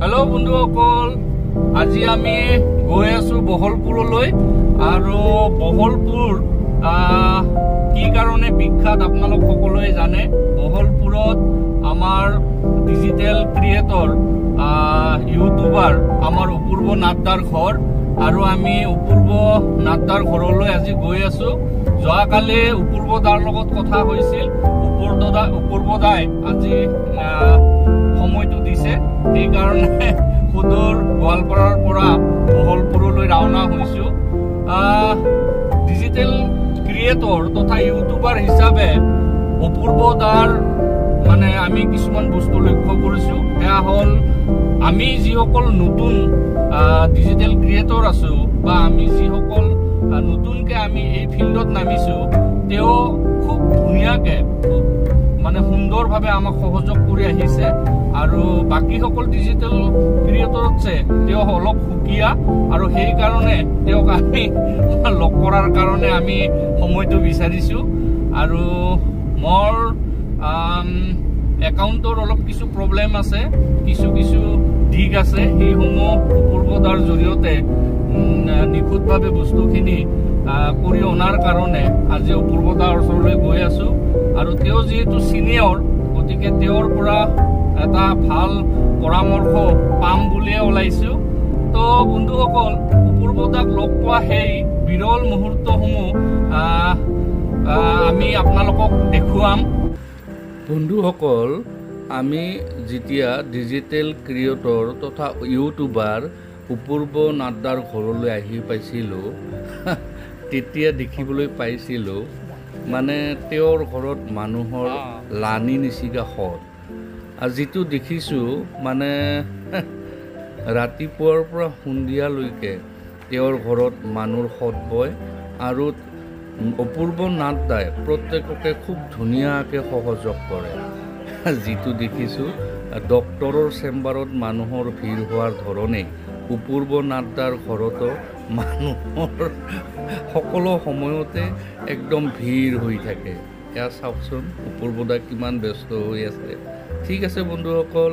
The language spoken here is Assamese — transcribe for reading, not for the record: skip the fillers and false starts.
हेलो बंधुসকল আজি আমি গৈ আছো বহলপুৰলৈ আৰু বহলপুৰ কি কাৰণে বিখ্যাত আপোনালোক সকলোৱে জানে বহলপুৰত আমাৰ ডিজিটেল ক্ৰিয়েটৰ ইউটিউবাৰ আমাৰ অপূৰ্ব নাথদাৰ ঘৰ আৰু আমি অপূৰ্ব নাথদাৰ ঘৰলৈ আজি গৈ আছো যোৱাকালি অপূৰ্ব দাৰ লগত কথা হৈছিল অপূৰ্ব দাই আজি সময়টো দিছে এই কাৰণে খুদৰ গোৱালপাৰাৰ পৰা বহলপুৰলৈ ৰাওনা হৈছো ডিজিটেল ক্ৰিয়েটৰ তথা ইউটিউবাৰ হিচাপে অপূৰ্ব দাৰ মানে আমি কিছুমান বস্তু লক্ষ্য কৰিছো এয়া হল আমি যিসকল নতুন ডিজিটেল ক্ৰিয়েটৰ আছো বা আমি যিসকল নতুনকে আমি এই ফিল্ডত নামিছো তেও খুব ধুনীয়াকে খুব মানে সুন্দৰভাৱে আমাক সহযোগ কৰি আহিছে আৰু বাকি সকল ডিজিটেল ক্ৰিয়েটৰতছে তেও অলপ সুকিয়া আৰু সেই কাৰণে তেওক আমি লগ কৰাৰ কাৰণে আমি সময়টো বিচাৰিছো আৰু মোৰ একাউণ্টৰ অলপ কিছু প্ৰব্লেম আছে কিছু দিগ আছে এই সমূহ পূৰ্বদাৰ জৰিয়তে নিখুঁতভাৱে বস্তুখিনি কৰি অনাৰ কাৰণে আজি অপূৰ্বদাৰ ওচৰলৈ গৈ আছো আৰু তেও যেহেতু সিনিয়ৰ গতিকে তেওঁৰ পৰা এটা ভাল পৰামৰ্শ পাম বুলিয়ে ওলাইছো তো বন্ধুসকল অপূৰ্বদাক লগ পোৱা সেই বিৰল মুহূৰ্তসমূহ আমি আপোনালোকক দেখুৱাম বন্ধুসকল আমি যেতিয়া ডিজিটেল ক্ৰিয়েটৰ তথা ইউটিউবাৰ অপূৰ্ব নাথদাৰ ঘৰলৈ আহি পাইছিলোঁ তেতিয়া দেখিবলৈ পাইছিলোঁ মানে তেওঁৰ ঘৰত মানুহৰ লানি নিচিগা সৎ আৰু যিটো দেখিছোঁ মানে ৰাতিপুৱাৰ পৰা সন্ধিয়ালৈকে তেওঁৰ ঘৰত মানুহৰ সৎ বয় আৰু অপূৰ্ব নাথদাই প্ৰত্যেককে খুব ধুনীয়াকৈ সহযোগ কৰে যিটো দেখিছোঁ ডক্টৰৰ চেম্বাৰত মানুহৰ ভিৰ হোৱাৰ ধৰণেই অপূৰ্ব নাথদাৰ ঘৰতো মানুহৰ সকলো সময়তে একদম ভিৰ হৈ থাকে এয়া চাওকচোন অপূৰ্বদা কিমান ব্যস্ত হৈ আছে ঠিক আছে বন্ধুসকল